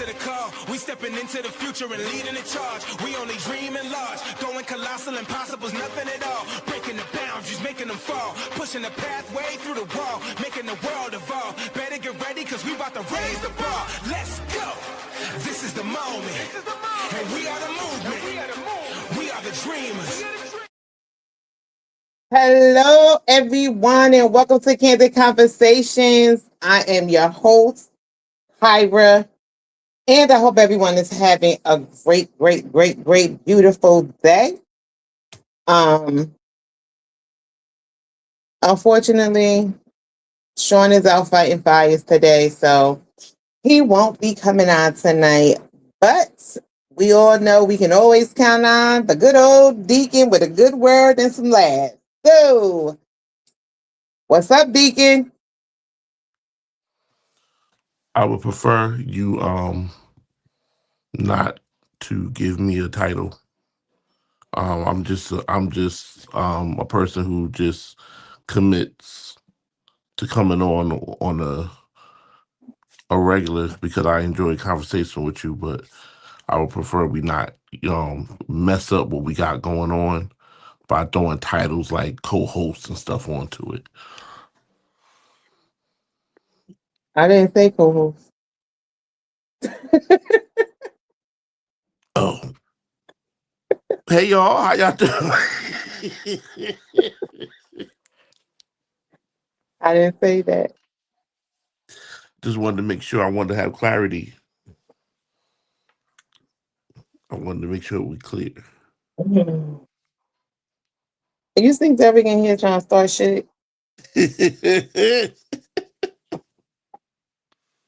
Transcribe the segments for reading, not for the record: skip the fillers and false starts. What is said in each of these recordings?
to the call. We stepping into the future and leading the charge. We only dreaming large, going colossal, impossible's nothing at all. Breaking the boundaries, making them fall, pushing the pathway through the wall, making the world evolve. Better get ready, cause we about to raise the bar. Let's go. This is the moment. And we are the movement. We are the dreamers. Hello, everyone, and welcome to Candid Conversations. I am your host, Hyra, and I hope everyone is having a great, beautiful day. Unfortunately, Sean is out fighting fires today, so he won't be coming on tonight. But we all know we can always count on the good old Deacon with a good word and some laughs. So, what's up, Deacon? I would prefer you not to give me a title. I'm just a person who just commits to coming on a regular because I enjoy conversation with you, but I would prefer we not mess up what we got going on by throwing titles like co-host and stuff onto it. I didn't say co-host. Oh. Hey y'all, how y'all doing? I didn't say that. Just wanted to make sure. I wanted to have clarity. I wanted to make sure we clear. You think Derek in here trying to start shit?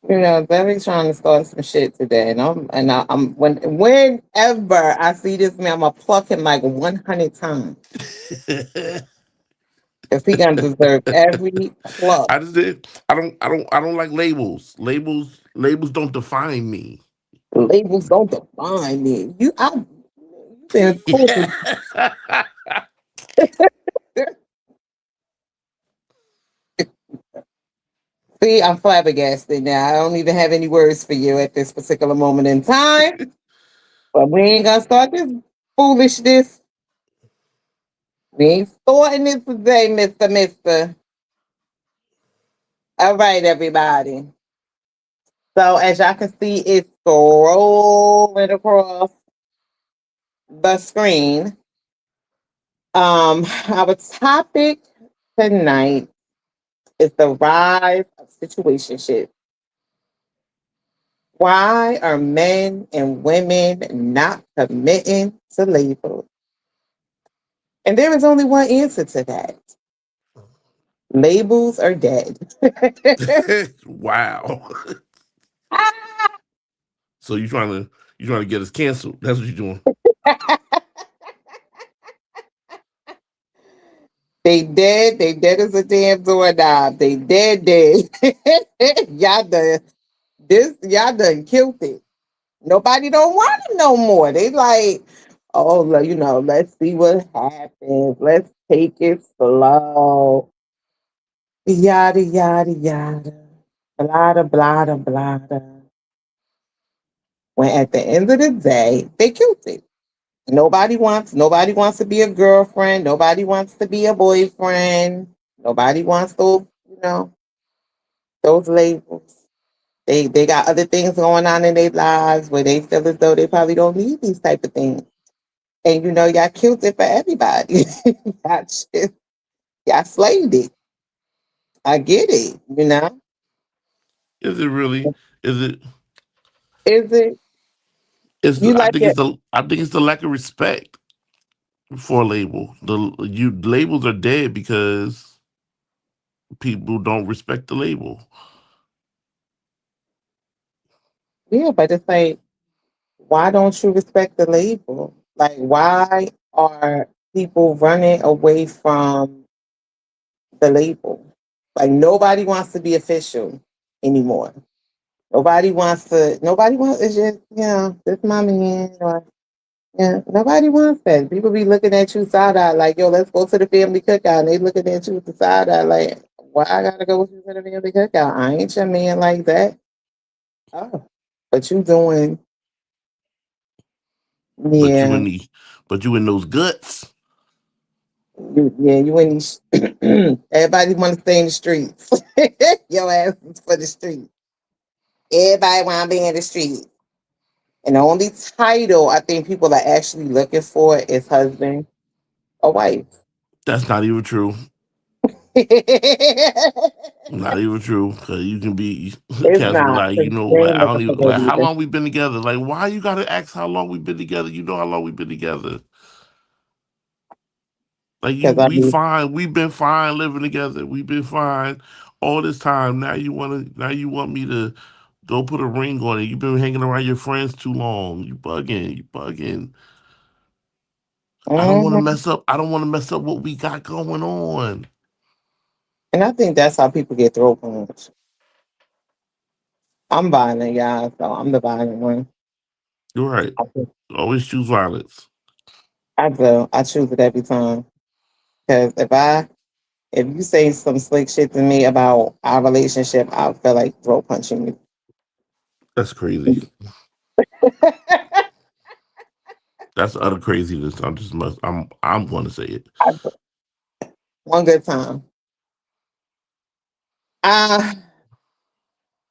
You know, Derek's trying to start some shit today, and whenever I see this man, I'm gonna pluck him like 100 times. If he gonna deserve every pluck. I just did. I don't like labels. Labels don't define me. Labels don't define me. You been talking. See, I'm flabbergasted now. I don't even have any words for you at this particular moment in time. But we ain't gonna start this foolishness. We ain't starting it today, Mister. All right, everybody. So as y'all can see, it's scrolling across the screen. Our topic tonight is the rise of situationships. Why are men and women not committing to labels? And there is only one answer to that. Labels are dead. Wow. So you trying to get us canceled? That's what you're doing. They dead. They dead as a damn doorknob. They dead. Y'all done killed it. Nobody don't want it no more. They like, oh, let's see what happens. Let's take it slow. Yada, yada, yada. Blada, blada, blada. When at the end of the day, they killed it. Nobody wants to be a girlfriend. Nobody wants to be a boyfriend. Nobody wants those labels. They got other things going on in their lives where they feel as though they probably don't need these type of things. And y'all killed it for everybody. Y'all slayed it. I get it, Is it really? Is it? Is it? Is You I like think it? it's the lack of respect for a label. Labels are dead because people don't respect the label. Yeah, but it's like, why don't you respect the label? Like, why are people running away from the label? Like, nobody wants to be official anymore. Nobody wants, it's just, this my man, or, nobody wants that. People be looking at you side eye, like, yo, let's go to the family cookout. And they looking at you with the side eye, like, why I gotta go with you to the family cookout? I ain't your man like that. Oh. But you doing, But you in yeah, the but you in those guts. you in these. Everybody want to stay in the streets. Your ass is for the street. Everybody want to be in the street. And the only title I think people are actually looking for is husband or wife. That's not even true. It's Not even true. Cause you can be cats be not. like, you 'Cause know they what? ain't I don't looking for even that like how either. long we been together. Like, why you gotta ask how long we been together? You know how long we been together. Like you, Because I we mean, fine. We've been fine living together. We've been fine all this time. Now you want me to go put a ring on it. You've been hanging around your friends too long. You bugging. You bugging. I don't want to mhm. mess up. I don't want to mess up what we got going on. And I think that's how people get throat punched. I'm violent, y'all, so I'm the violent one. You're right. I do. Always choose violence. I do. I choose it every time. Because if you say some slick shit to me about our relationship, I feel like throat punching That's crazy. you. That's utter craziness. I'm just must. I'm going to say it. One good time. Uh,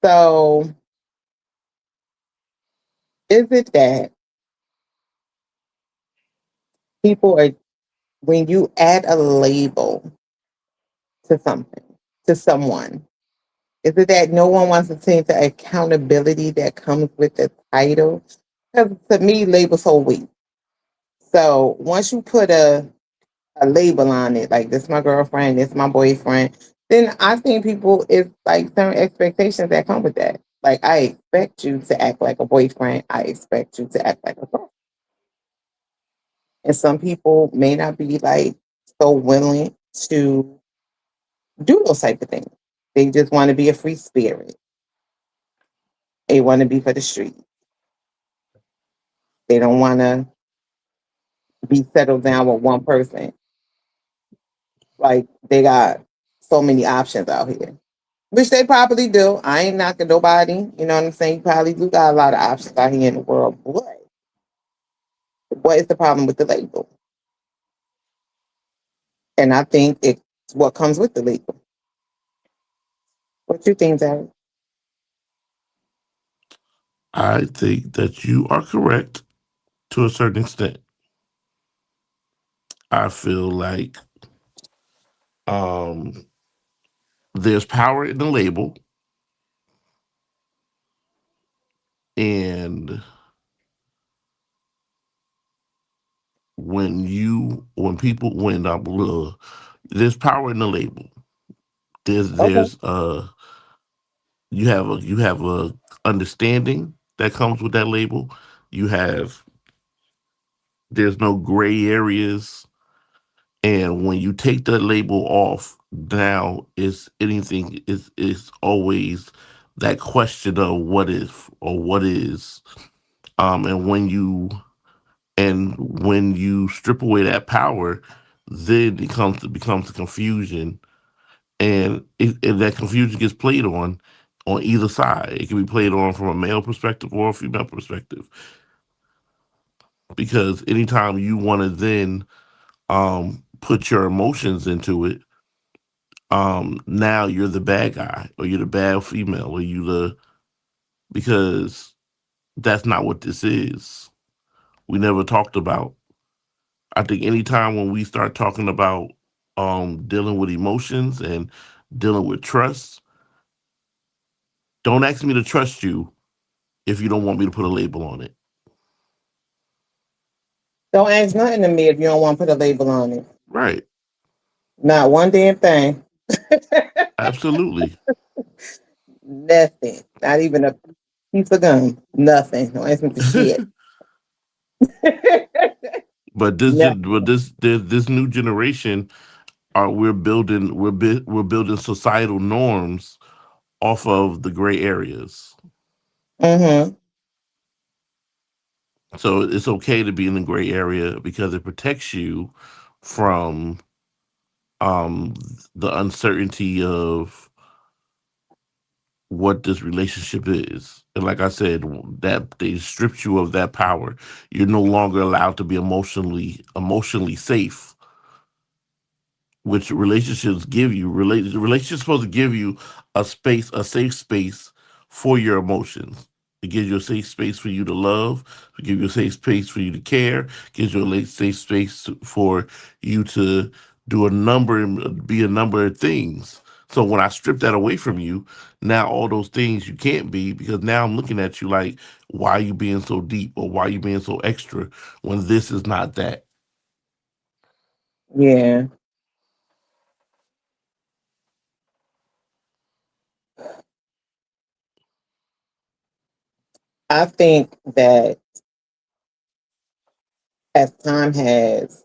so is it that people are, when you add a label to something, to someone, is it that no one wants to take the accountability that comes with the title? Because to me, labels hold weight. So once you put a label on it, like this my girlfriend, this my boyfriend, then I think people it's like certain expectations that come with that. Like I expect you to act like a boyfriend. I expect you to act like a girl. And some people may not be like so willing to do those type of things. They just want to be a free spirit. They want to be for the street. They don't want to be settled down with one person. Like they got so many options out here. Which they probably do. I ain't knocking nobody. You know what I'm saying? You probably do got a lot of options out here in the world. But what is the problem with the label? And I think it's what comes with the label. What you think, Derek? I think that you are correct to a certain extent. I feel like um, there's power in the label, and there's power in the label. Okay. There's you have a understanding that comes with that label. You have there's no gray areas, and when you take the label off, now is anything is always that question of what if or what is. And when you strip away that power, then it becomes a confusion, and that confusion gets played on either side. It can be played on from a male perspective or a female perspective, because anytime you want to then put your emotions into it, now you're the bad guy or you're the bad female or you the because that's not what this is. We never talked about. I think anytime when we start talking about dealing with emotions and dealing with trust, don't ask me to trust you if you don't want me to put a label on it. Don't ask nothing to me if you don't want to put a label on it. Right. Not one damn thing. Absolutely. Nothing. Not even a piece of gum. Nothing. Don't ask me for shit. Nothing. This new generation are we're building societal norms off of the gray areas. Mm-hmm. So it's okay to be in the gray area because it protects you from um the uncertainty of what this relationship is. And like I said, that they stripped you of that power. You're no longer allowed to be emotionally safe, which relationships give you. Relationships supposed to give you a safe space for your emotions. It gives you a safe space for you to love. It gives you a safe space for you to care. It gives you a safe space for you to be a number of things. So when I strip that away from you, now all those things you can't be, because now I'm looking at you like, why are you being so deep, or why are you being so extra when this is not that? Yeah. I think that as time has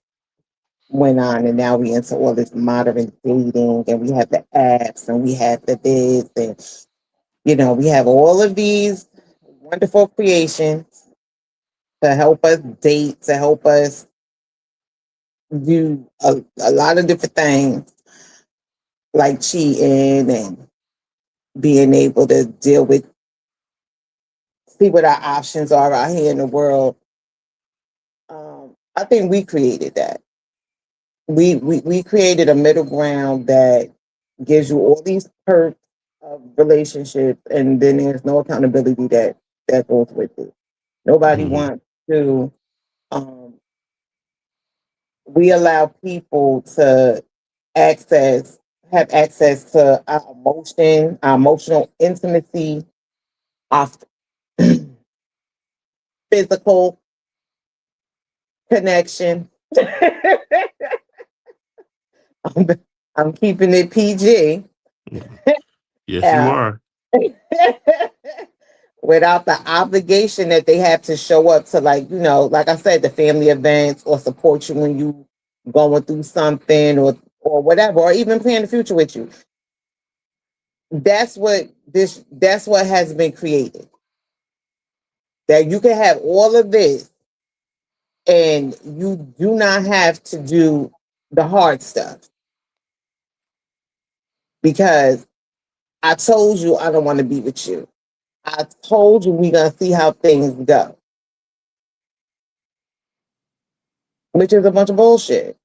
went on and now we into all this modern dating and we have the apps and we have the this and we have all of these wonderful creations to help us date, to help us do a lot of different things like cheating and being able to deal with, see what our options are out here in the world. I think we created that. We created a middle ground that gives you all these perks of relationships, and then there's no accountability that goes with it. Nobody Hmm. wants to. Um, we allow people to access have access to our emotional intimacy, our physical connection. I'm, I'm keeping it PG. Yes, you Yeah. are. Without the obligation that they have to show up to, like I said, the family events or support you when you going through something or whatever, or even plan the future with you. That's what has been created. That you can have all of this and you do not have to do the hard stuff because I told you I don't want to be with you. I told you we're gonna see how things go, which is a bunch of bullshit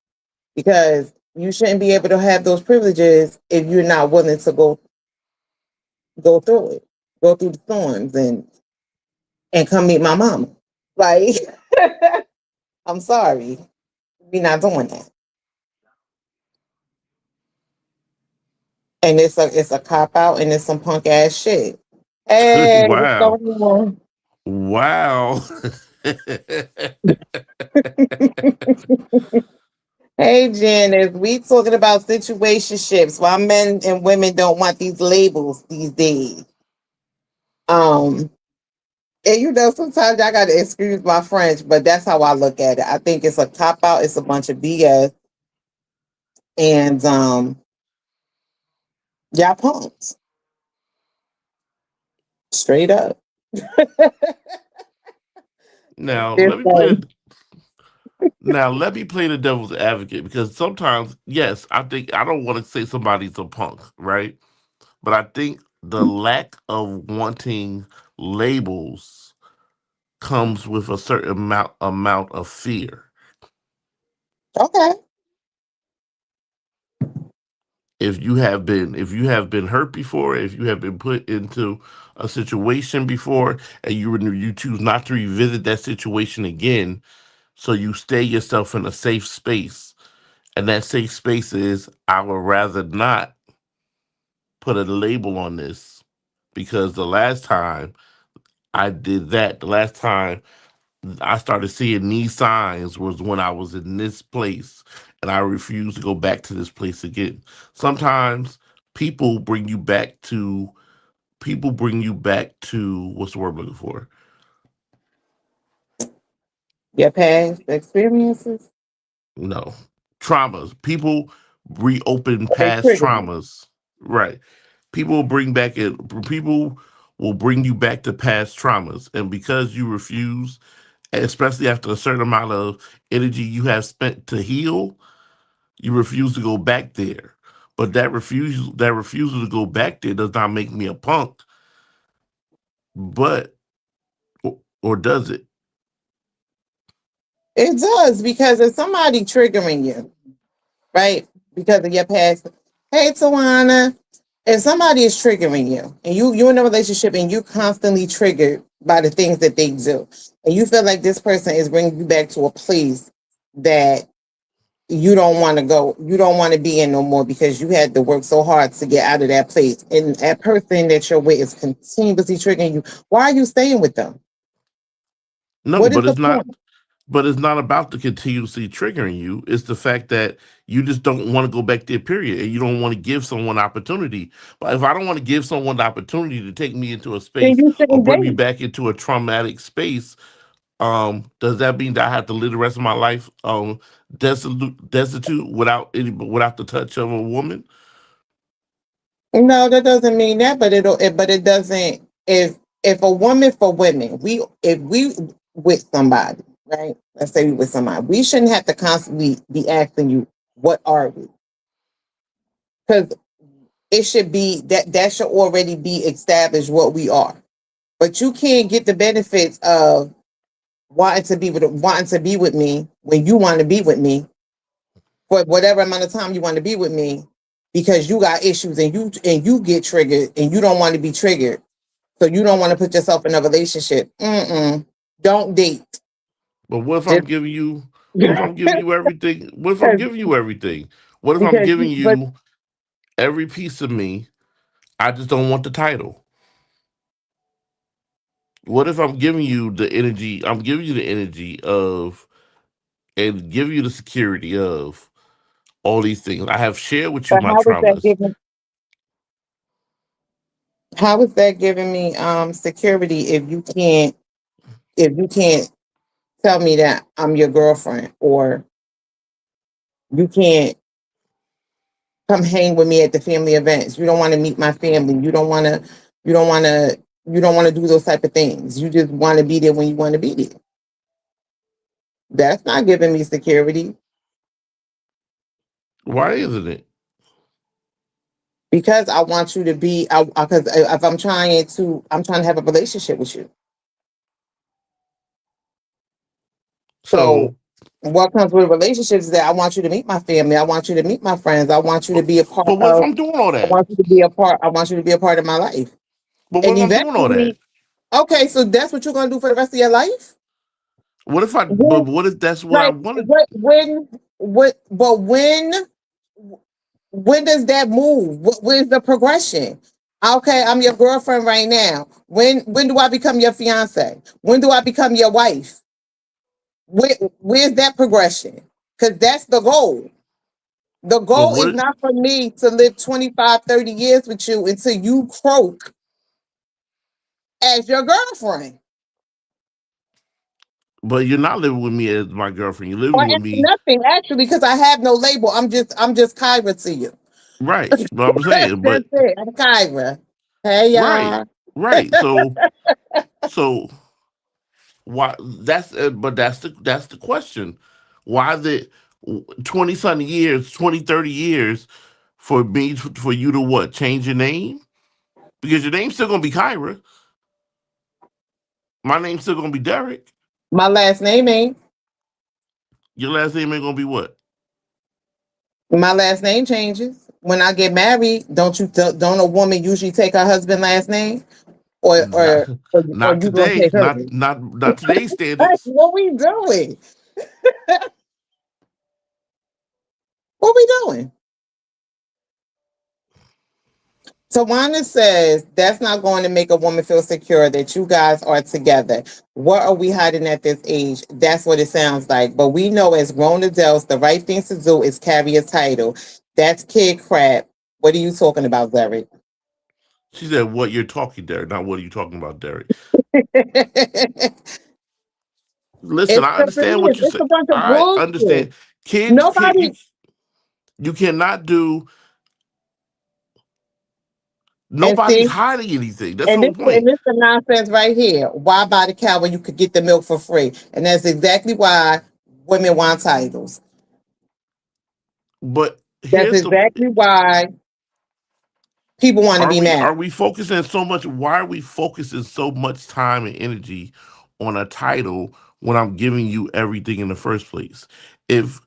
because you shouldn't be able to have those privileges if you're not willing to go through it, go through the storms and come meet my mama. Like, I'm sorry, we're not doing that. And it's a cop out and it's some punk ass shit. Hey, what's Wow. going on? Wow. Hey, Janice, we talking about situationships. Why men and women don't want these labels these days. Um, and sometimes I gotta excuse my French, but that's how I look at it. I think it's a cop out. It's a bunch of BS, and y'all punks, straight up. now It's let me play like, the Now let me play the devil's advocate, because sometimes, yes, I think I don't want to say somebody's a punk, right? But I think the lack of wanting labels comes with a certain amount of fear. okay, If you have been hurt before, if you have been put into a situation before, and you choose not to revisit that situation again, so you stay yourself in a safe space, and that safe space is, I would rather not put a label on this, because the last time I did that, the last time I started seeing these signs was when I was in this place, and I refused to go back to this place again. Sometimes people bring you back to what's the word I'm looking for? your past experiences, No. Traumas. People reopen they past trigger you. traumas. Right. People will bring back it people will bring you back to past traumas. And because you refuse, especially after a certain amount of energy you have spent to heal, you refuse to go back there. But that refusal to go back there does not make me a punk. but or does it? It does, because if somebody triggering you, right? Because of your past. Hey, Tawana, if somebody is triggering you and you in a relationship and you constantly triggered by the things that they do, and you feel like this person is bringing you back to a place that you don't want to go, you don't want to be in no more because you had to work so hard to get out of that place, and that person that you're with is continuously triggering you, why are you staying with them? No, What is but the it's point? not. But it's not about the continuously triggering you. It's the fact that you just don't want to go back there, period. And you don't want to give someone opportunity. But if I don't want to give someone the opportunity to take me into a Then space you or shouldn't bring me date. back into a traumatic space, does that mean that I have to live the rest of my life destitute without the touch of a woman? No, that doesn't mean that, but but it doesn't. If a woman, for women, if we with somebody, right? Let's say we with somebody, we shouldn't have to constantly be asking you, "What are we?" Because it should be that should already be established what we are. But you can't get the benefits of wanting to be with me when you want to be with me for whatever amount of time you want to be with me, because you got issues and you get triggered and you don't want to be triggered. So you don't want to put yourself in a relationship. Mm-mm. Don't date. But what if I'm Just giving you? What if I'm giving you everything? What if I'm because giving you everything? What if I'm because giving but you every piece of me? I just don't want the title. What if I'm giving you the energy? I'm giving you the energy of and give you the security of all these things. I have shared with you but my traumas. how is that giving me security if you can't tell me that I'm your girlfriend, or you can't come hang with me at the family events. You don't want to meet my family. You don't want to you don't want to do those type of things. You just want to be there when you want to be there. That's not giving me security, Why isn't it? because I want you to be because if I'm trying to have a relationship with you. So So, what comes with relationships is that I want you to meet my family. I want you to meet my friends. I want you to be a part but what if of I'm doing all I that? want you to be a part I want you to be a part of my life. But what And if I'm doing all that? eventually, okay, so that's what you're gonna do for the rest of your life? What if I? But When, what if that's what I like wanted? when does that move? Where's the progression? Okay, I'm your girlfriend right now. When do I become your fiance? When do I become your wife? Where's that progression? Because that's the goal. The But goal is what? not for me to live 25, 30 years with you until you croak as your girlfriend. But you're not living with me as my girlfriend. You're Or living with as me, nothing, actually, because I have no label. I'm just Kyra to you. right? But I'm saying, That's but it. I'm Kyra. Hey right, y'all. right. So why? But that's the question. Why the 20 something years, 20, 30 years for me for you to what? Change your name? Because your name's still gonna be Kyra. My name's still gonna be Derek. My last name ain't. Your last name ain't gonna be what? My last name changes. When I get married, don't a woman usually take her husband's last name? Or Not, or or, or not you gonna today. take hers? Not today's Hey, standards. what we doing? What we doing? Tawana says that's not going to make a woman feel secure that you guys are together. What are we hiding at this age? That's what it sounds like. But we know as grown adults, the right thing to do is carry a title. That's kid crap. What are you talking about, Derek? She said, "What you're talking, Derek? Not what are you talking about, Derek?" It's Listen, because I it understand what is. you It's say. a bunch of I bullshit. understand. Kid, Nobody, you cannot do. and Nobody's see, hiding anything. That's the whole and point. this the nonsense right here. Why buy the cow when you could get the milk for free? And that's exactly why women want titles. But That's here's the exactly why People want to Are be we married. are we focusing so much? Why are we focusing so much time and energy on a title when I'm giving you everything in the first place? If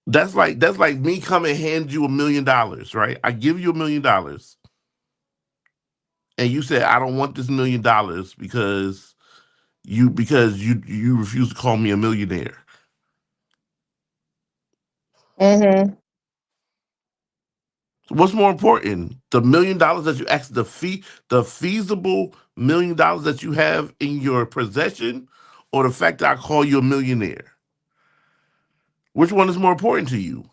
that's like me coming and hand you $1 million, right? I give you $1 million, and you said I don't want this $1 million because you refuse to call me a millionaire. Mm-hmm. What's more important, the $1 million that you ask the feasible $1 million that you have in your possession, or the fact that I call you a millionaire? Which one is more important to you?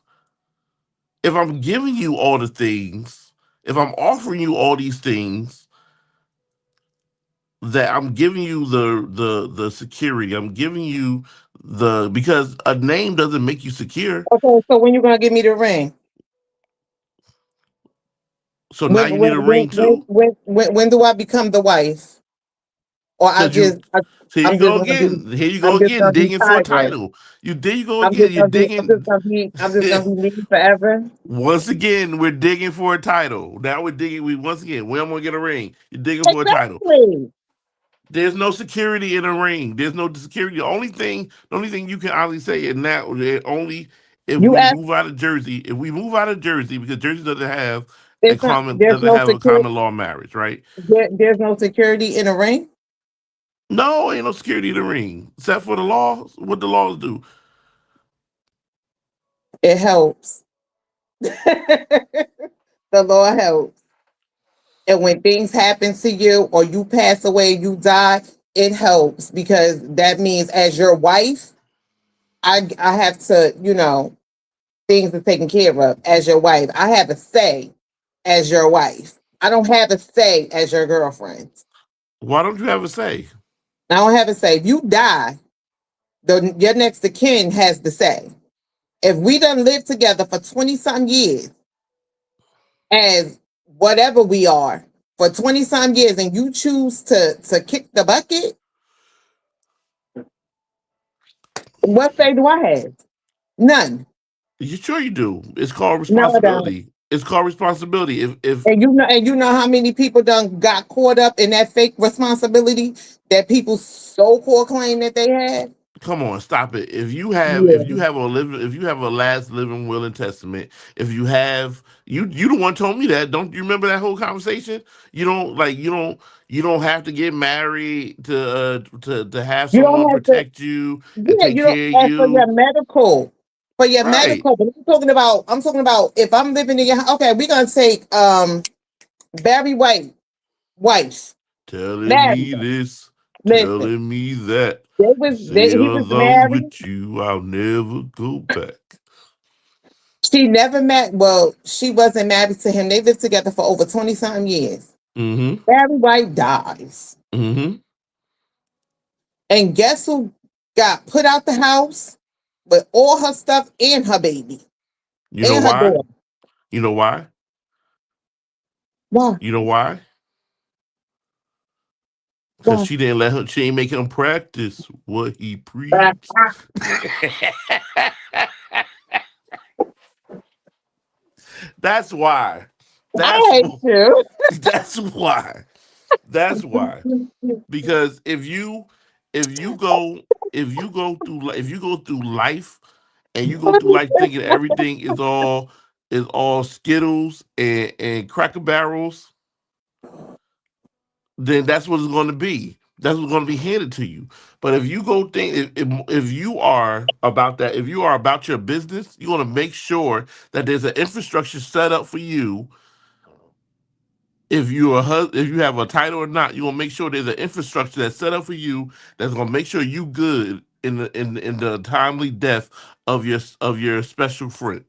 If I'm giving you all the things, if I'm offering you all these things, that I'm giving you the security, I'm giving you the because a name doesn't make you secure. Okay, so when you gonna give me the ring? So now you need a ring too, When do I become the wife? Or I because you just I, here you I'm just go gonna be again. Here you I'm go just again, gonna be digging for a tigress. title. You there you go again. You're digging. I'm just gonna be me forever. Once again, we're digging for a title. Now we're digging. We once again, when am I gonna get a ring? You're digging for a title. Exactly. There's no security in a ring. There's no security. The only thing you can honestly say, and now only if You we ask move out of Jersey, if we move out of Jersey, because Jersey doesn't have there's not there's no a security common law marriage, right? there's no security in a ring. No, ain't no security in the ring except for the laws. What the laws do? It helps. The law helps. And when things happen to you or you pass away, you die, it helps because that means as your wife, I have to, things are taken care of as your wife. I have a say as your wife. I don't have a say as your girlfriend. Why don't you have a say? I don't have a say. If you die, your next of kin has the say. If we done lived together for 20 some years as whatever we are for 20 some years and you choose to kick the bucket, what say do I have? None. You sure you do? It's called No, I don't. responsibility. It's called responsibility. If And you know how many people done got caught up in that fake responsibility that people so called claim that they had? Come on, stop it. If you have a last living will and testament, if you have you the one told me that. Don't you remember that whole conversation? You don't have to get married to have You don't someone have to, protect you and yeah, take you don't care of ask for your you. medical. For your Right. medical. But I'm talking about if I'm living in your house, okay, we're gonna take Barry White wife. Telling Married me her. this, Listen, telling me that. Say he was along married. with you, I'll never go back. She never met, well, she wasn't married to him. They lived together for over 20 something years. Mm-hmm. Barry White dies. Mm-hmm. And guess who got put out the house with all her stuff and her baby You know and her why? daughter? You know why? Why? You know why? Because Why? she didn't let him. She ain't make him practice what he preached. That's why. That's I hate you. that's why. That's why. Because if you go if you go through life and you go through life thinking everything is all Skittles and Cracker Barrels, then that's what it's going to be. That's what's going to be handed to you. But if you go think if you are about that, if you are about your business, you want to make sure that there's an infrastructure set up for you. If you have a title or not, you want to make sure there's an infrastructure that's set up for you that's going to make sure you good in the timely death of your special friend.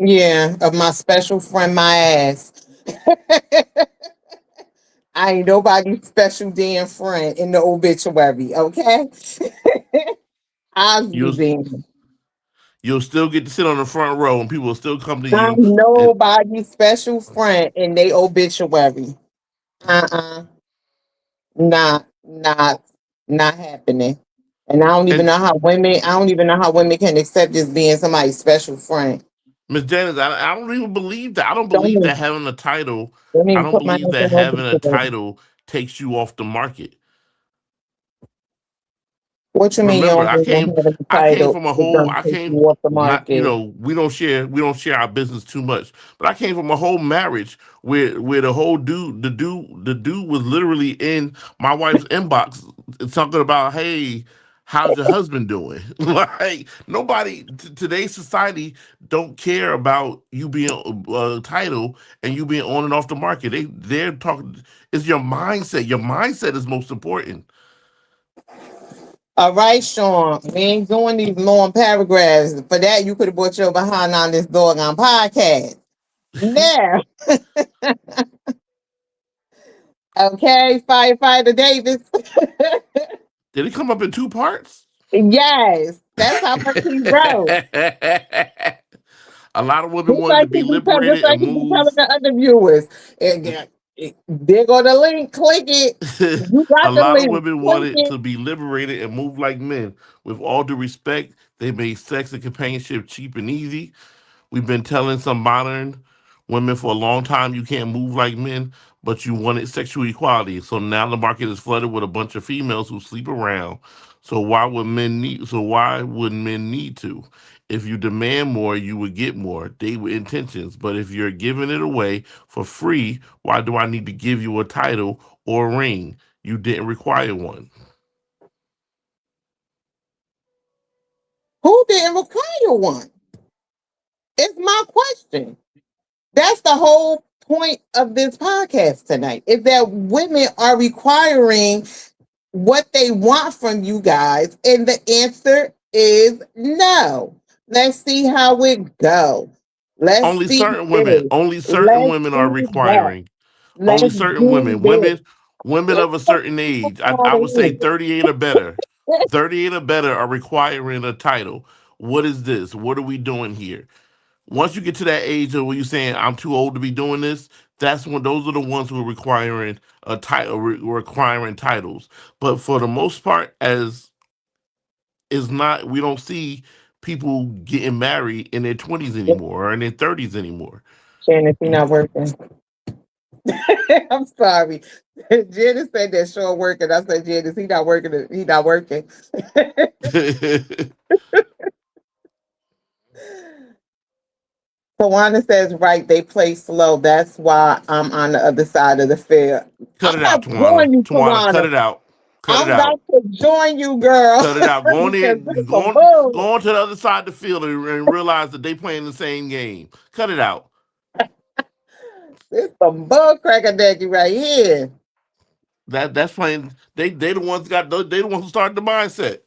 Yeah, of my special friend, my ass. I ain't nobody's special damn friend in the obituary, okay? I'll be You'll damned. you'll still get to sit on the front row, and people will still come to I'm you and nobody's special friend in they obituary. Uh-uh. Not not happening. And I don't even and know how women can accept just being somebody's special friend. Miss Janice, I don't even believe that. I don't Don't believe even, that having a title. don't I even don't put my believe that name over having a to them. title takes you off the market. What you mean you Remember, don't think I'm having the I came title from a is whole, gonna I take you came off the not, market? we don't share our business too much, but I came from a whole marriage where the dude was literally in my wife's inbox talking about, hey, how's your husband doing? Like nobody today's society don't care about you being a title and you being on and off the market. They're talking. It's your mindset. Your mindset is most important. All right, Sean. We ain't doing these long paragraphs. For that, you could have brought your behind on this doggone podcast. Now, okay, firefighter Davis. Did it come up in two parts? Yes, that's how much he wrote. A lot of women wanted to be Just liberated like and he be telling move. the other viewers. There go the link. Click it. You A got the lot of link. women Click wanted it. to be liberated and move like men. With all due respect, they made sex and companionship cheap and easy. We've been telling some modern women for a long time you can't move like men, but you wanted sexual equality. So now the market is flooded with a bunch of females who sleep around. So why would men need to? If you demand more, you would get more. Date with intentions. But if you're giving it away for free, why do I need to give you a title or a ring? You didn't require one. Who didn't require one? It's my question. That's the whole point of this podcast tonight. Is that women are requiring what they want from you guys, and the answer is no. Let's see how it goes. Let's see this. Only certain Let's women are do that. requiring. Only Let's certain do women. this. Women Let's of a put certain people age. out I of would say here. 38 or better. 38 or better are requiring a title. What is this? What are we doing here? Once you get to that age of where you're saying I'm too old to be doing this, that's when those are the ones who are requiring a title, requiring titles. But for the most part, as is not, we don't see people getting married in their 20s anymore or in their 30s anymore. Shannon, he not working. I'm sorry. Janice said that sure working. I said, Janice, he not working. He not working. Tawana says, right, they play slow. That's why I'm on the other side of the field. Cut I'm it about out, to join Tawana. you, Tawana, cut Tawana. it out. Cut it I'm out. about to join you, girl. Cut it out. Go on Because in. this some bull. Go on to the other side of the field and realize that they playing the same game. Cut it out. This some bull cracker daddy right here. That's playing. They the ones they the ones who started the mindset.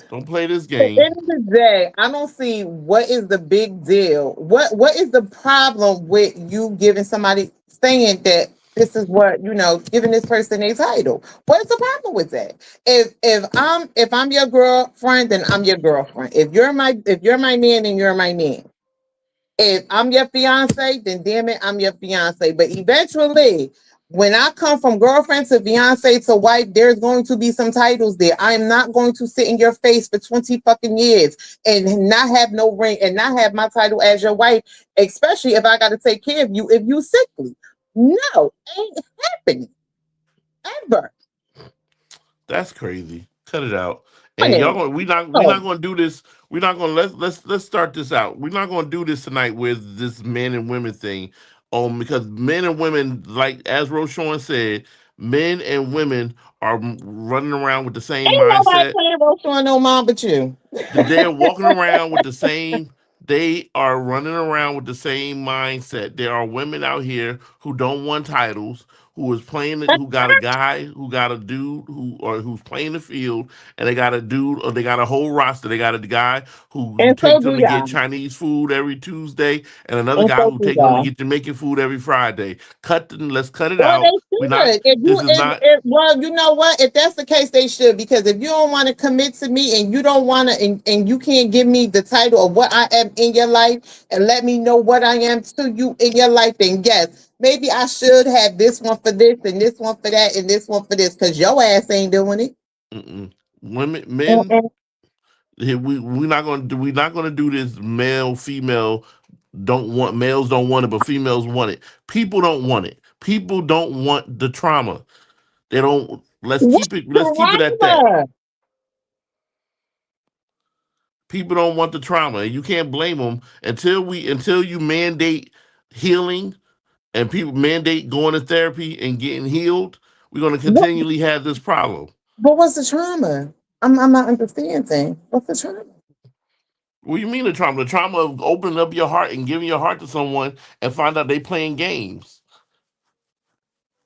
Don't play this At the game. end of the day, I don't see what is the big deal. What is the problem with you giving somebody saying that this is what giving this person a title? What's the problem with that? If I'm your girlfriend, then I'm your girlfriend. If you're my man, then you're my man. If I'm your fiance, then damn it, I'm your fiance. But eventually, when I come from girlfriend to fiance to wife, there's going to be some titles there. I am not going to sit in your face for 20 fucking years and not have no ring and not have my title as your wife, especially if I got to take care of you if you sickly. No, ain't happening ever. That's crazy. Cut it out. And y'all Happening. going we No. not gonna do this. We're not gonna let's start this out. We're not gonna do this tonight with this men and women thing. Because men and women, like as Roshan said, men and women are running around with the same Ain't nobody mindset. playing Roach on no mom but you. They're walking around with the same, they are running around with the same mindset. There are women out here who don't want titles, who is playing who got a guy, who got a dude who's playing the field, and they got a dude or they got a whole roster. They got a guy who And so takes do them to get y'all. Chinese food every Tuesday, and another And guy so who do takes them to y'all. get Jamaican food every Friday. Let's cut it Well, out. they We're not should. If you, this is if, not if, well, you know what? If that's the case, they should. Because if you don't want to commit to me, and you don't want to, and you can't give me the title of what I am in your life, and let me know what I am to you in your life, then yes, maybe I should have this one for this, and this one for that, and this one for this. Because your ass ain't doing it. mm-mm. Women, And, men. and We're not gonna do this. Male, female don't want, males don't want it, but females want it. People don't want it. People don't want the trauma. They don't. Let's what keep it. Let's keep it at that. drama? People don't want the trauma, and you can't blame them until you mandate healing and people mandate going to therapy and getting healed. We're going to What, continually have this problem. but what's the trauma? I'm not understanding. What's the trauma? What do you mean the trauma? The trauma of opening up your heart and giving your heart to someone and find out they playing games.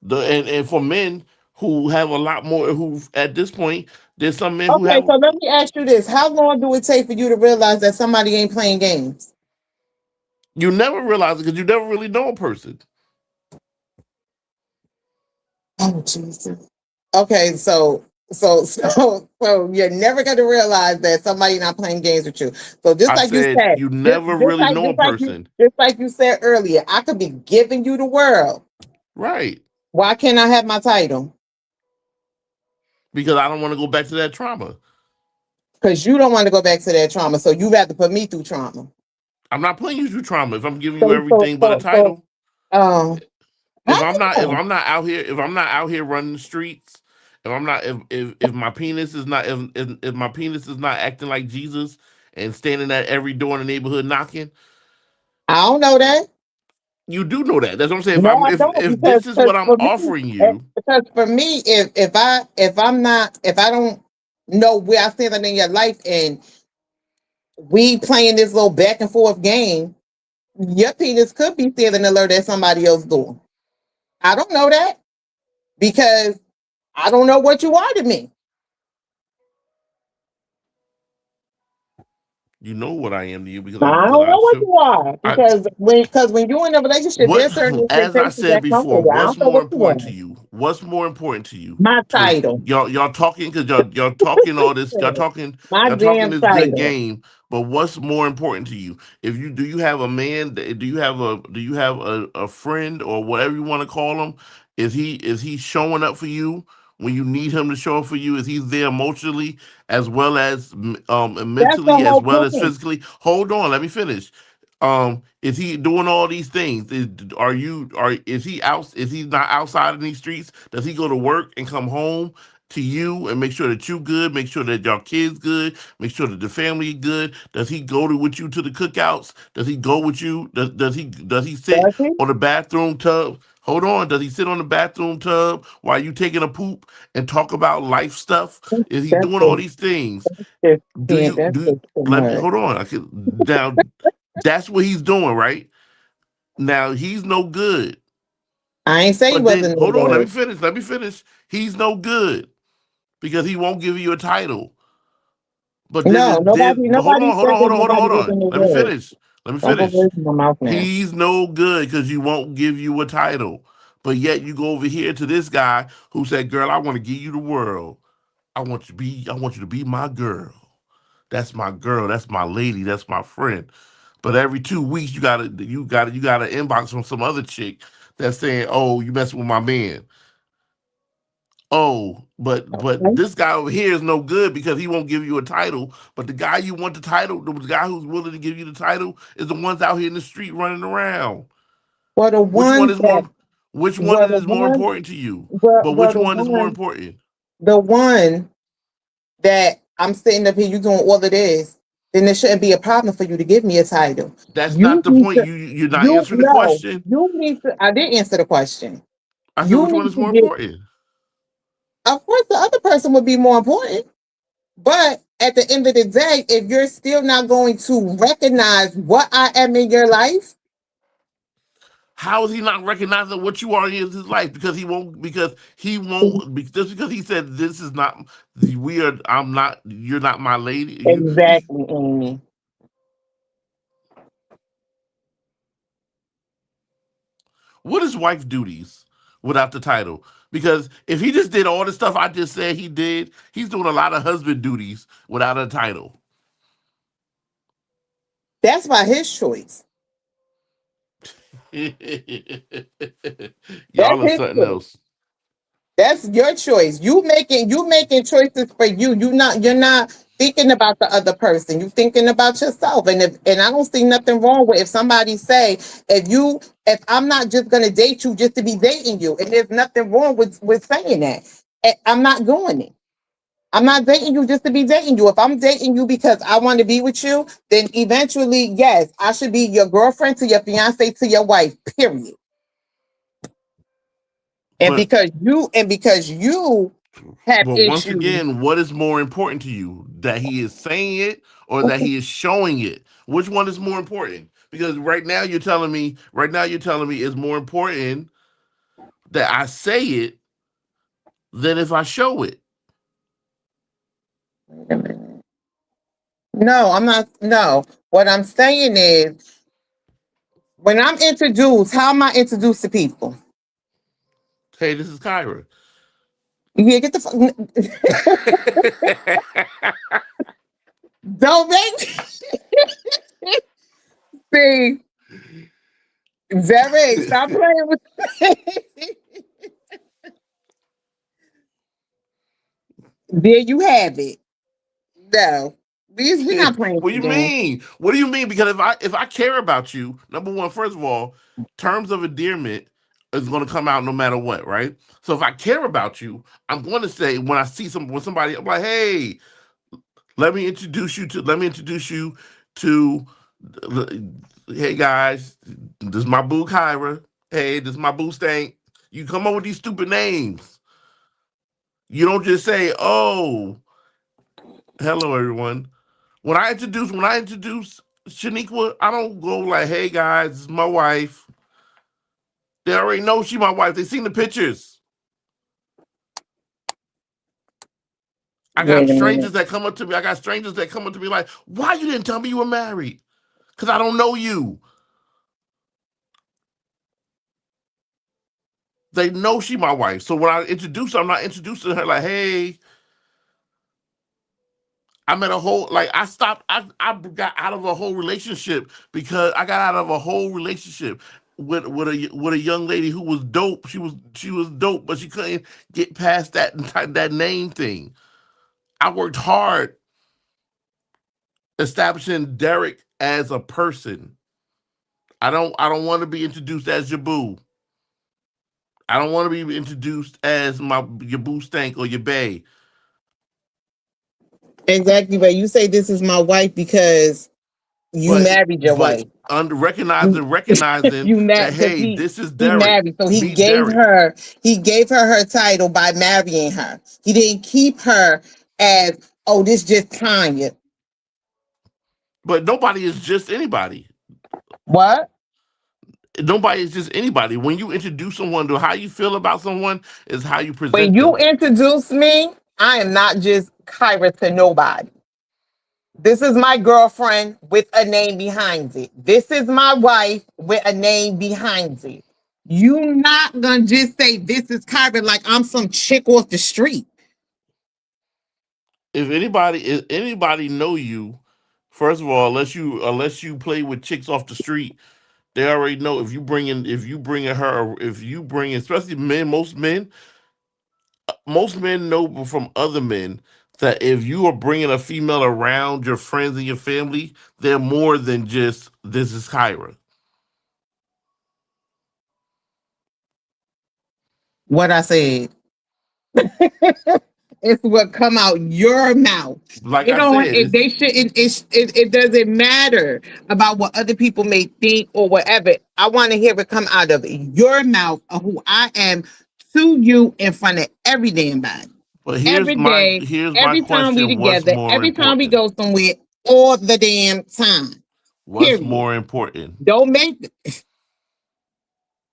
And for men who have a lot more, who at this point, there's some men who Okay, have, so let me ask you this: how long do it take for you to realize that somebody ain't playing games? you never realize it because you never really know a person. Oh Jesus. Okay, so you're never gonna realize that somebody not playing games with you. So just I like you said said, you never really know a person. just like you said earlier, I could be giving you the world. Right. Why can't I have my title? Because I don't want to go back to that trauma. Because you don't want to go back to that trauma. So you rather put me through trauma. I'm not putting you through trauma if I'm giving you So so everything but a so so title. um If I I'm not if know. I'm not out here if I'm not out here running the streets, if I'm not if my penis is not if my penis is not acting like Jesus and standing at every door in the neighborhood knocking, I don't know that. you do know that. That's what I'm saying. No, I don't If because this is what I'm for me, offering you, if I don't know where I stand in your life and we playing this little back and forth game, your penis could be standing alert at somebody else's door. I don't know that because I don't know what you are to me. you know what I am to you because I because don't I know what show you are I because when you're in a relationship, what there's certain as I expectations said that come before, with it. I what's don't know more what you important to are. you? What's more important to you? My Because title, y'all talking because y'all talking all this my y'all talking damn this good title. game, but what's more important to you? If you do you have a man? Do you have a friend or whatever you want to call him? Is he showing up for you when you need him to show up for you? Is he there emotionally as well as That's the mentally as whole well as point. physically? Hold on, let me finish. Is he doing all these things? Is he out? Is he not outside in these streets? Does he go to work and come home to you and make sure that you good? Make sure that your kids good. Make sure that the family good. Does he go to with you to the cookouts? Does he go with you? Does he sit Does he? on the bathroom tub? Hold on. Does he sit on the bathroom tub while you taking a poop and talk about life stuff? Is he That's doing all just, these things? just Do can't. you That's do? just too Let me much. hold on. I can now. That's what he's doing, right? Now he's no good. I ain't say he But then wasn't no hold on, let me good. finish. Let me finish. He's no good because he won't give you a title. But No, then nobody, but hold nobody on, hold said on, that hold on, hold on, nobody hold wasn't on. no Let me good. finish. Let me Don't put finish. words in my mouth now. He's no good because you won't give you a title. But yet you go over here to this guy who said, "Girl, I want to give you the world. I want you to be my girl. That's my girl. That's my lady. That's my friend." But every 2 weeks you gotta inbox from some other chick that's saying, "Oh, you messing with my man." Oh, but Okay. this guy over here is no good because he won't give you a title. But the guy you want the title, the guy who's willing to give you the title, is the ones out here in the street running around. Well, the Which one ones is that, more? Which one well, the is more one, important to you? well, But well, which one is more important? the one that I'm sitting up here, you doing all of this, then there shouldn't be a problem for you to give me a title. That's You not the need point. to, You're not you answering the know, question. you need to. I did answer the question. I said, You which one need is to more get. important? Of course, the other person would be more important. But at the end of the day, if you're still not going to recognize what I am in your life, How is he not recognizing what you are in his life? Just because he said this is not we are I'm not you're not my lady. exactly, Amy. What is wife duties without the title? Because if he just did all the stuff I just said he did, he's doing a lot of husband duties without a title. That's by his choice. That's Y'all are his something choice. else. That's your choice. You making choices for you. You're not thinking about the other person. You thinking about yourself. And I don't see nothing wrong with if somebody say, if I'm not just gonna date you just to be dating you, and there's nothing wrong with saying that. I'm not doing it. I'm not dating you just to be dating you. If I'm dating you because I want to be with you, then eventually, yes, I should be your girlfriend to your fiance to your wife. Period. And But because you have once issues. again, what is more important to you? That he is saying it or that he is showing it? Which one is more important? Because right now you're telling me it's more important that I say it than if I show it. Wait a minute. No, I'm not. No, what I'm saying is when I'm introduced, how am I introduced to people? Hey, this is Kyra. Yeah, get the fuck. Don't make me see. Derek, stop playing with me. There you have it. No, we're not playing What do this you game. mean? What do you mean? Because if I care about you, number one, first of all, terms of endearment is going to come out no matter what, right? So if I care about you, I'm going to say when I see somebody, I'm like, hey, let me introduce you to, hey guys, this is my boo Kyra. Hey, this is my boo Stank. You come up with these stupid names. You don't just say, oh, hello everyone. When I introduce Shaniqua, I don't go like, "Hey guys, this is my wife." They already know she my wife. They seen the pictures. I got Wait a strangers minute. that come up to me. I got strangers that come up to me like, "Why you didn't tell me you were married?" Because I don't know you. They know she my wife. So when I introduce her, I'm not introducing her like, "Hey, I'm at a whole like I stopped. I got out of a whole relationship because I got out of a whole relationship with a young lady who was dope. She was dope, but she couldn't get past that name thing. I worked hard establishing Derek as a person. I don't want to be introduced as your boo. I don't want to be introduced as your boo stank or your bae. Exactly, but you say this is my wife because you But married your but wife. under You recognizing you that married because hey, this is he Derek. married, so Meet Derek. he gave her her title by marrying her. He didn't keep her as, oh, this just Tanya. But nobody is just anybody. What? Nobody is just anybody. When you introduce someone to how you feel about someone is how you When present you them. introduce me, I am not just Kyra to nobody. This is my girlfriend with a name behind it. This is my wife with a name behind it. You not gonna just say this is Kyra like I'm some chick off the street. If anybody know you, first of all, unless you play with chicks off the street, they already know if you bring especially men, most men know from other men that if you are bringing a female around your friends and your family, they're more than just this is Kyra. What I said. It's what come out your mouth. Like It I don't. said, It, it's they shouldn't. It doesn't matter about what other people may think or whatever. I want to hear it come out of your mouth of who I am to you in front of every damn body. but Every day, here's my every time we question: what's together, more every time we important? go somewhere, all the damn time. What's Period. more important? Don't make.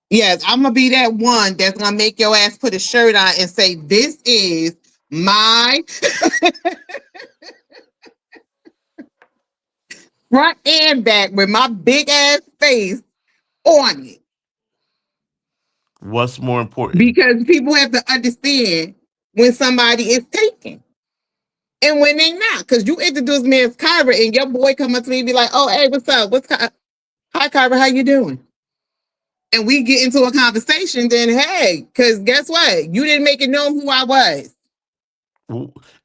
Yes, I'm gonna be that one that's gonna make your ass put a shirt on and say, "This is my front and back with my big ass face on it." What's more important? Because people have to understand when somebody is taken and when they not. Because you introduce me as Kyra and your boy come up to me and be like, "Oh, hey, what's up? Hi, Kyra, how you doing?" and we get into a conversation, then hey, because guess what? You didn't make it known who I was.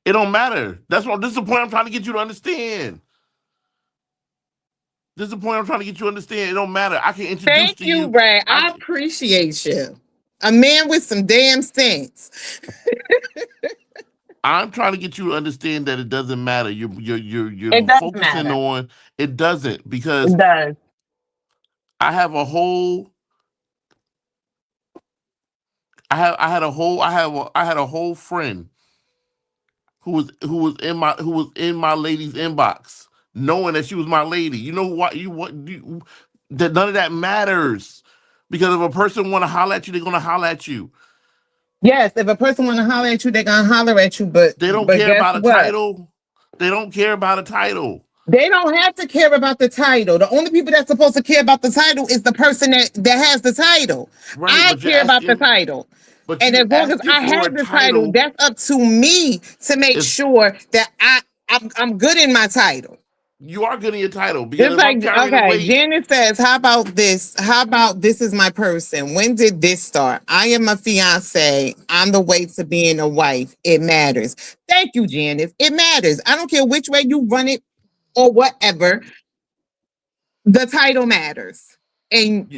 It don't matter. This is the point I'm trying to get you to understand. This is the point I'm trying to get you to understand. It don't matter. I can introduce Thank to you, you. Ray. I appreciate you. A man with some damn sense. I'm trying to get you to understand that it doesn't matter. You're It does focusing matter. on it doesn't, because It does. I have a whole I had a whole friend who was in my lady's inbox, knowing that she was my lady. You know what? That none of that matters, because if a person want to holler at you, they're gonna holler at you. Yes, if a person want to holler at you, they're gonna holler at you. But They don't care guess about a what? title. They don't care about a title. They don't have to care about the title. The only people that's supposed to care about the title is the person that has the title. Right, I but you're care about the asking. title. But And you as long as asking I for a have the title, title that's up to me to make is sure that I'm good in my title. you are getting your title, because It's if I'm like, carrying the okay, weight, Janet says, how about this? How about this is my person? When did this start? I am a fiance. I'm the way to being a wife. It matters. Thank you, Janice. It matters. I don't care which way you run it or whatever. The title matters. And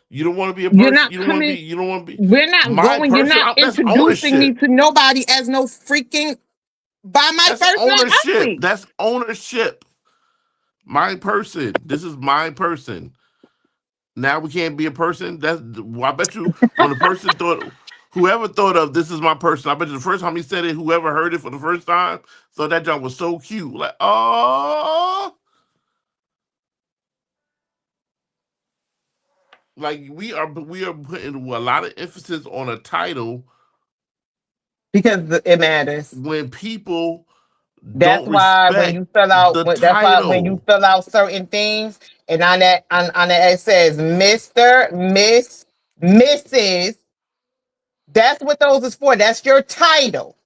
you don't want to be a you're person. not coming, You don't want to be we're not my going, you're person. not That's introducing me ownership. to nobody as no freaking by my That's first name ownership. only. That's ownership. My person. This is my person. Now we can't be a person. I bet you when the person thought, whoever thought of this is my person, I bet you the first time he said it, whoever heard it for the first time, so that junk was so cute. Like, oh, like we are putting a lot of emphasis on a title Because it matters. when people That's don't why when respect you fill out, the that's why when you title. fill out certain things, and on that it says Mister, Miss, Mrs. That's what those is for. That's your title.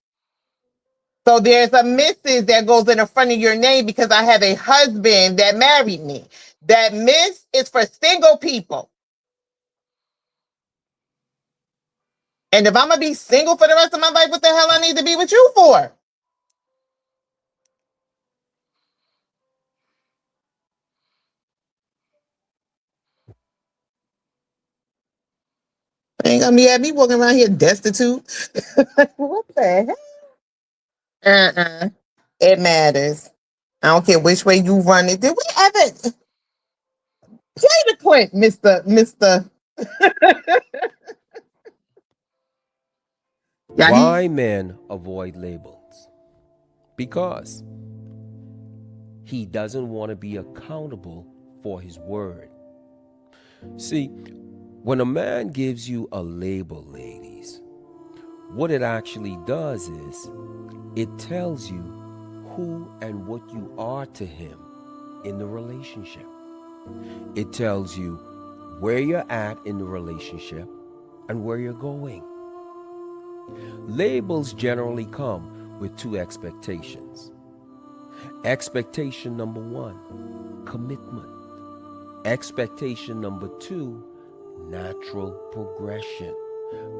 So there's a Mrs. that goes in the front of your name because I have a husband that married me. That Miss is for single people. And if I'm gonna be single for the rest of my life, what the hell I need to be with you for? Ain't gonna be at me walking around here destitute. What the hell? It matters. I don't care which way you run it. Did we ever play the clip, Mister? Yeah, Why men avoid labels? Because he doesn't want to be accountable for his word. See, when a man gives you a label, ladies, what it actually does is it tells you who and what you are to him in the relationship. It tells you where you're at in the relationship and where you're going. Labels generally come with two expectations. Expectation number one, commitment. Expectation number two, natural progression.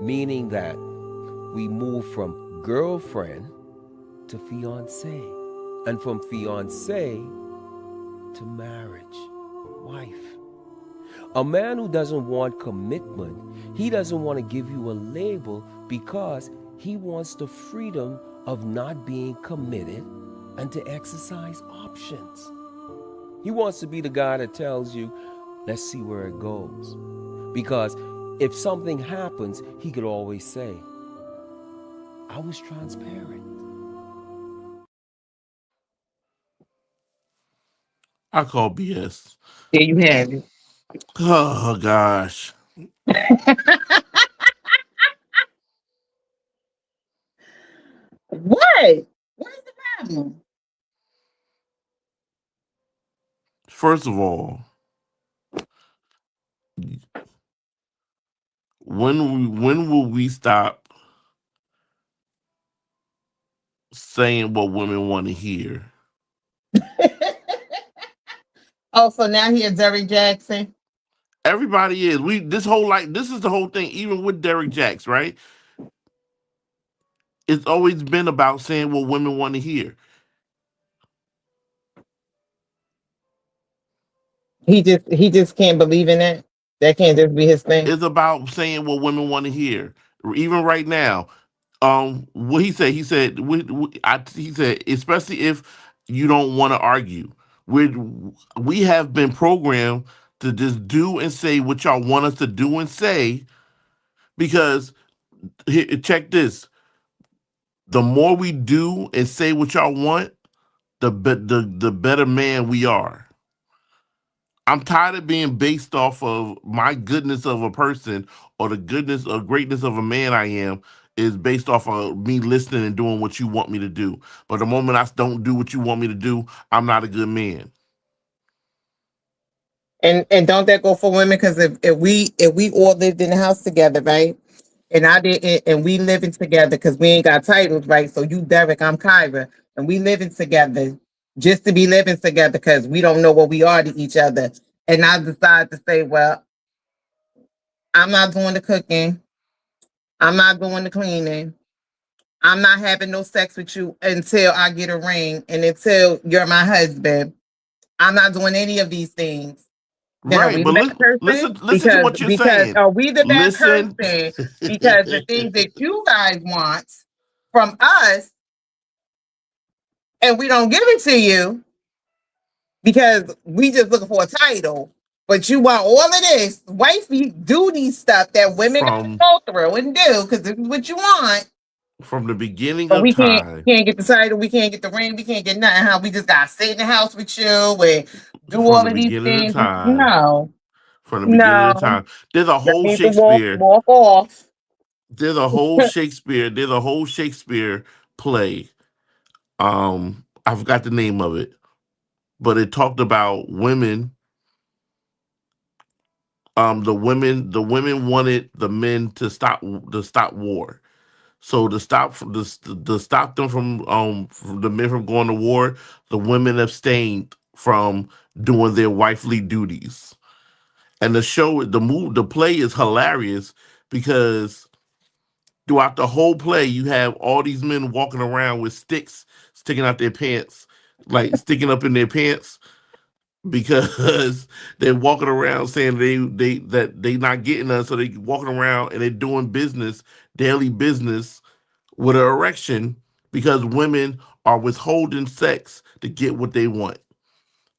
Meaning that we move from girlfriend to fiance, and from fiance to marriage, wife. A man who doesn't want commitment, he doesn't want to give you a label because he wants the freedom of not being committed and to exercise options. He wants to be the guy that tells you, let's see where it goes. Because if something happens, he could always say, I was transparent. I call BS. There you have it. Oh gosh. What? What's the problem? First of all, when will we stop saying what women want to hear? Oh, so now here's Derrick Jackson. Everybody is. This is the whole thing, even with Derek Jacks, right? It's always been about saying what women want to hear. He just can't believe in that. That can't just be his thing. It's about saying what women want to hear. Even right now, what he said, he said, especially if you don't want to argue. We have been programmed to just do and say what y'all want us to do and say because check this: the more we do and say what y'all want, the better man we are. I'm tired of being based off of my goodness of a person or the goodness or greatness of a man I am is based off of me listening and doing what you want me to do. But the moment I don't do what you want me to do, I'm not a good man. And don't that go for women? Because if we all lived in the house together, right? And I did, and we living together because we ain't got titles, right? So you Derek, I'm Kyra, and we living together just to be living together because we don't know what we are to each other. And I decide to say, well, I'm not doing the cooking, I'm not doing the cleaning, I'm not having no sex with you until I get a ring and until you're my husband. I'm not doing any of these things. Then are Right, we but the bad person? listen to what you're Because saying. are we the bad Listen. person? Because the things that you guys want from us and we don't give it to you because we just looking for a title. But you want all of this wifey duty stuff that women gotta from go through and do because this is what you want. from the beginning But of we can't time, can't get the title, we can't get the ring, we can't get nothing. How we just gotta sit in the house with you and do from all the of these beginning of things. time, No, from the beginning of no. time. There's a That whole means to walk Shakespeare. walk off. There's a whole Shakespeare. There's a whole Shakespeare play. I forgot the name of it, but it talked about women. The women wanted the men to stop war. So to stop them from the men from going to war, the women abstained from doing their wifely duties. And the play is hilarious because throughout the whole play, you have all these men walking around with sticks sticking out their pants, like sticking up in their pants, because they're walking around saying they not getting us, so they walking around and they're doing business, daily business, with an erection because women are withholding sex to get what they want.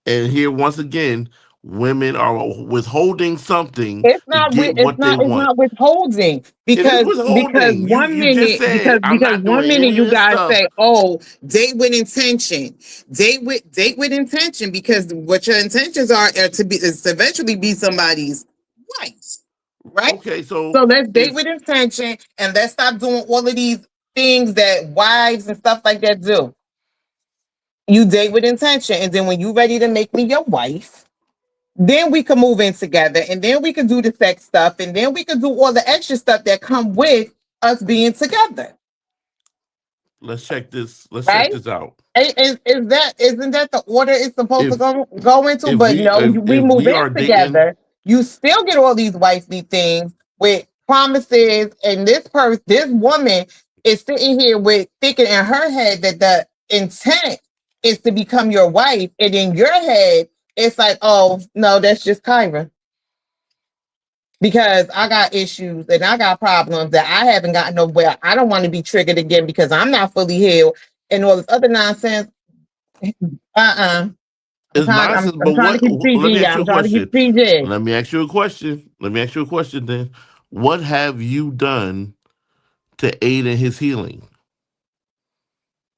And here once again, women are withholding something to get what they It's want. not withholding It is because withholding. You just said I'm because not one doing minute any of you this guys stuff say, oh, date with intention. Date with intention because what your intentions are to be is to eventually be somebody's wife. Right? Okay, so So let's date if with intention and let's stop doing all of these things that wives and stuff like that do. You date with intention, and then when you ready to make me your wife, then we can move in together, and then we can do the sex stuff, and then we can do all the extra stuff that come with us being together. let's check Right? this out. Isn't that the order it's supposed to If go into? if But we no, if, we if move we in are dating, together. You still get all these wifely things with promises, and this woman is sitting here with thinking in her head that the intent is to become your wife, and in your head, it's like, oh no, that's just Kyra. Because I got issues and I got problems that I haven't gotten nowhere. I don't want to be triggered again because I'm not fully healed and all this other nonsense. Uh-uh. it's nonsense. I'm But trying to what? keep Let me PG. ask you I'm a trying to keep question. PG. Let me ask you a question. Then, what have you done to aid in his healing,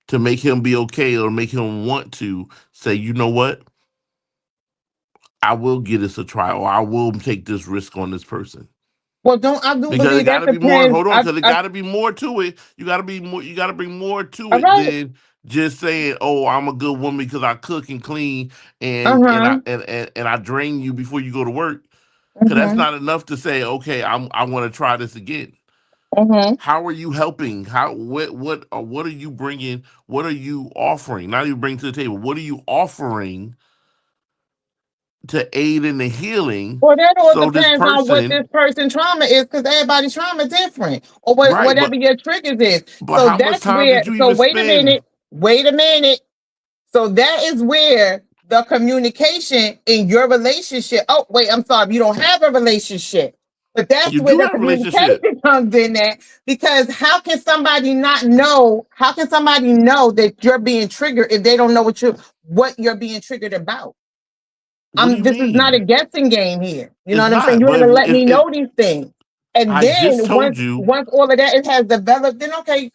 to make him be okay or make him want to say, you know what, I will give this a try or I will take this risk on this person? Well, don't I do Because it believe got that to be more. depends. Hold on, because it got to be more to it. You got to be more. You got to bring more to All it right. than just saying, "Oh, I'm a good woman because I cook and clean Uh-huh. and I drain you before you go to work." Because that's Uh-huh. not enough to say, "Okay, I want to try this again." Uh-huh. How are you helping? What are you bringing? What are you offering? Not even bring to the table. What are you offering to aid in the healing. Well, that all So this depends on what person, this person's trauma is, because everybody's trauma is different, or right? whatever your triggers is. But So how much that's time where. did you So even spend? wait a minute. So that is where the communication in your relationship. Oh, wait, I'm sorry, you don't have a relationship. But that's You where do the have a relationship, communication comes in at. Because how can somebody not know? How can somebody know that you're being triggered if they don't know what you're being triggered about? what do you This is not a mean? guessing game here. You know It's what I'm saying? not. You have But to let me if know these things. And I just then told you, once all of that it has developed, then okay,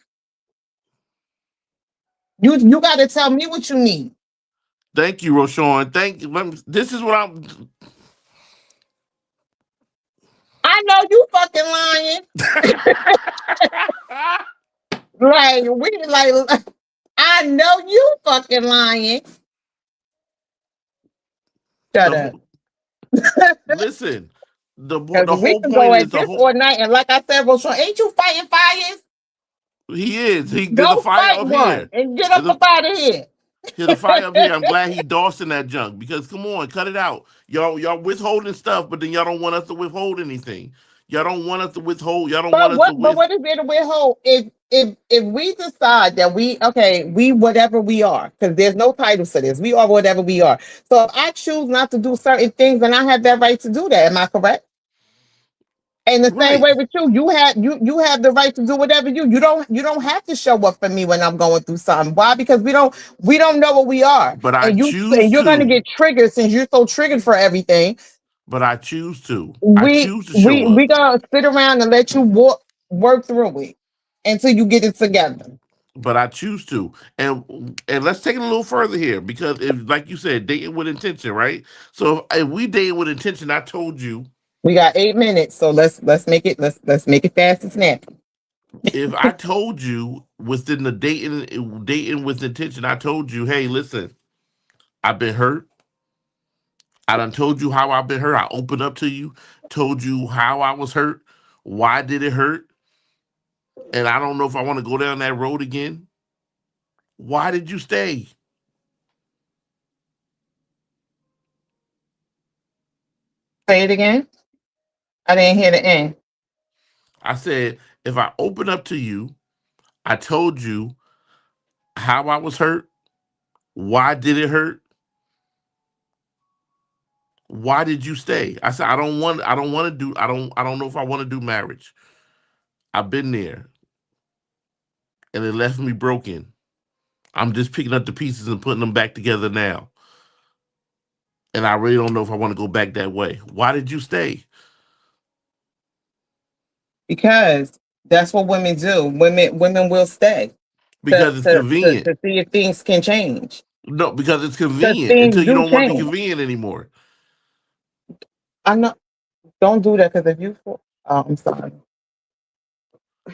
you got to tell me what you need. thank you, Roshan. Thank you. This is what I'm. I know you fucking lying. Like we like I know you fucking lying. Shut the up. whole listen. Because The we whole can go point is at the this whole. all night. And like I said, Roshan, ain't you fighting fires? He is. There's a Go fire fight up one here. and get There's up a out of here. Here's a fire up here. I'm glad he Dawson that junk because come on, cut it out. Y'all withholding stuff, but then y'all don't want us to withhold anything. Y'all don't want us to withhold. Y'all don't want us to But with. what is there to withhold? If we decide that we whatever we are, because there's no titles to this, we are whatever we are. So if I choose not to do certain things, then I have that right to do that. Am I correct? And the same Right. way with you, you have the right to do whatever you don't have to show up for me when I'm going through something. Why? Because we don't know what we are, But I and choose you're gonna to. get triggered since you're so triggered for everything. But I choose to. I We choose to we show we up gonna sit around and let you work through it until you get it together. but I choose to. And let's take it a little further here because if, like you said, dating with intention, right? So if we dating with intention, I told you We got 8 minutes, so let's make it fast and snappy. if I told you within the dating with intention, I told you, hey, listen, I've been hurt. I done told you how I've been hurt. I opened up to you, told you how I was hurt. Why did it hurt? And I don't know if I want to go down that road again. Why did you stay? Say it again. I didn't hear the end. I said, if I open up to you, I told you how I was hurt. Why did it hurt? Why did you stay? I said, I don't want to do, I don't know if I want to do marriage. I've been there and it left me broken. I'm just picking up the pieces and putting them back together now. And I really don't know if I want to go back that way. Why did you stay? Because that's what women do. Women will stay Because it's convenient. to see if things can change. No, because it's Because convenient things until you do don't want to be change. convenient anymore. I'm not. Don't do that because if you. I'm sorry.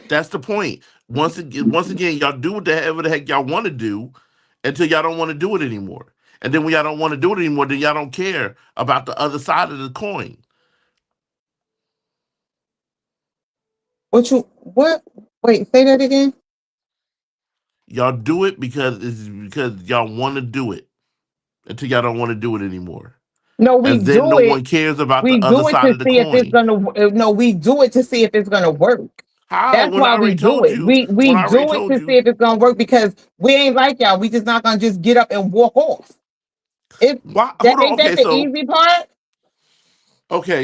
That's the point. Once again, y'all do whatever the heck y'all want to do until y'all don't want to do it anymore. And then when y'all don't want to do it anymore, then y'all don't care about the other side of the coin. What? Wait, say that again. Y'all do it because y'all want to do it until y'all don't want to do it anymore. No, we And then do no it. one cares about the We other do it side to of the see if it's coin. gonna. No, we do it to see if it's gonna work. How? That's When I why we already do told it. you, We when I already do it told to see you, if it's gonna work because we ain't like y'all. We just not gonna just get up and walk off. If why? that Hold on. ain't that the easy part.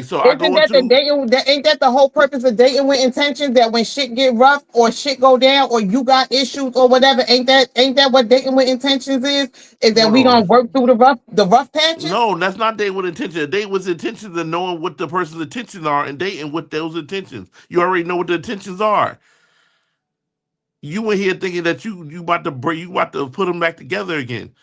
So I Isn't go that the into dating? That ain't that the whole purpose of dating with intentions? That when shit get rough or shit go down or you got issues or whatever, ain't that what dating with intentions is? Is that hold we gonna on. work through the rough patches? No, that's not dating with intention. A date with intentions and knowing what the person's intentions are and dating with those intentions. You already know what the intentions are. You went here thinking that you about to put them back together again.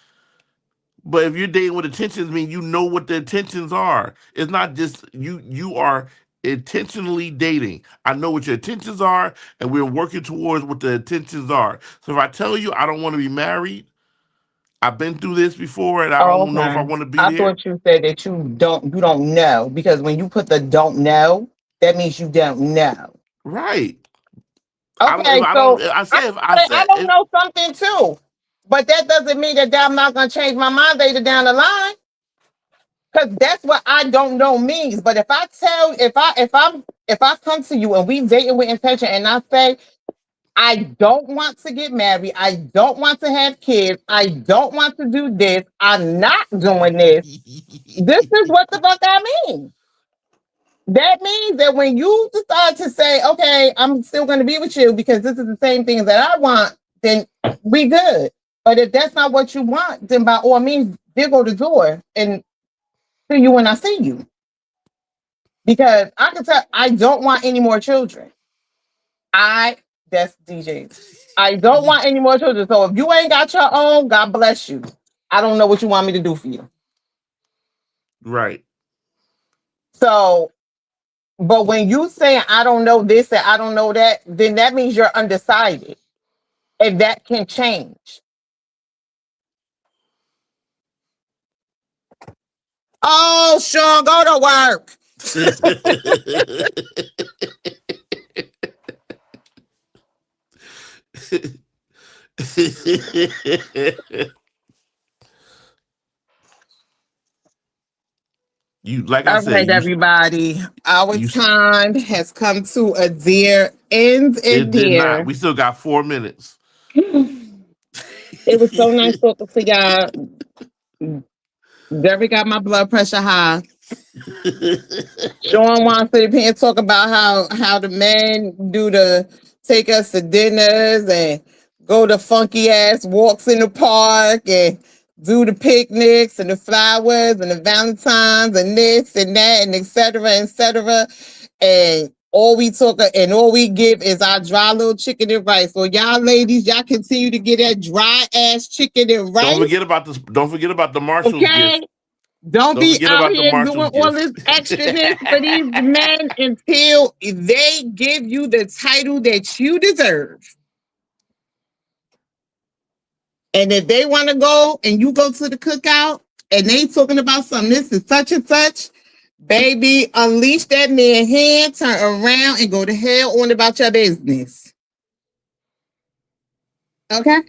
But if you're dating with intentions, mean you know what the intentions are. It's not just you are intentionally dating. I know what your intentions are, and we're working towards what the intentions are. So if I tell you I don't want to be married, I've been through this before, and I Oh, don't know if I okay. want to be I there. thought you said that you don't know because when you put the don't know, that means you don't know. Right. I don't. If Okay, I don't. so I I say if I I said don't if know something too, but that doesn't mean that I'm not gonna change my mind later down the line. because that's what I don't know means. But if I tell, if I come to you and we dating with intention, and I say I don't want to get married, I don't want to have kids, I don't want to do this, I'm not doing this. This is what the fuck I mean. That means that when you decide to say, okay, I'm still going to be with you because this is the same thing that I want, then we good. But if that's not what you want, then by all means, there go the door and see you when I see you. Because I can tell I don't want any more children. That's DJ. I don't want any more children. So if you ain't got your own, God bless you. I don't know what you want me to do for you. Right. So, but when you say I don't know this and I don't know that, then that means you're undecided. And that can change. Oh, Sean, go to work. You like All I said, right, everybody. Our time has come to a dear end. It did not. We still got 4 minutes. It was so nice talking to y'all. Derek got my blood pressure high. Sean wants to sit up here and talk about how the men do the take us to dinners and go to funky ass walks in the park and do the picnics and the flowers and the Valentines and this and that and et cetera, and all we talk and all we give is our dry little chicken and rice. So y'all ladies, y'all continue to get that dry ass chicken and rice. Don't forget about this. Don't forget about the Marshall's gift. Don't be out here doing all this extraness for these men until they give you the title that you deserve. And if they want to go and you go to the cookout and they talking about something, this is such and such, baby, unleash that man hand, turn around and go to hell on about your business. Okay?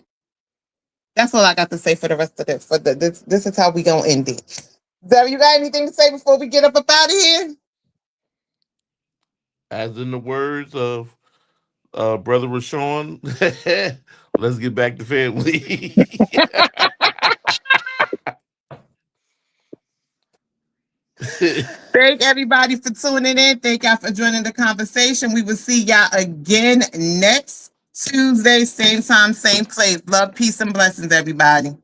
That's all I got to say for the rest of this. This is how we gonna end it. Zara, you got anything to say before we get up out of here? As in the words of Brother Rashawn, let's get back to family. Thank everybody for tuning in. Thank y'all for joining the conversation. We will see y'all again next Tuesday, same time, same place. Love, peace, and blessings, everybody.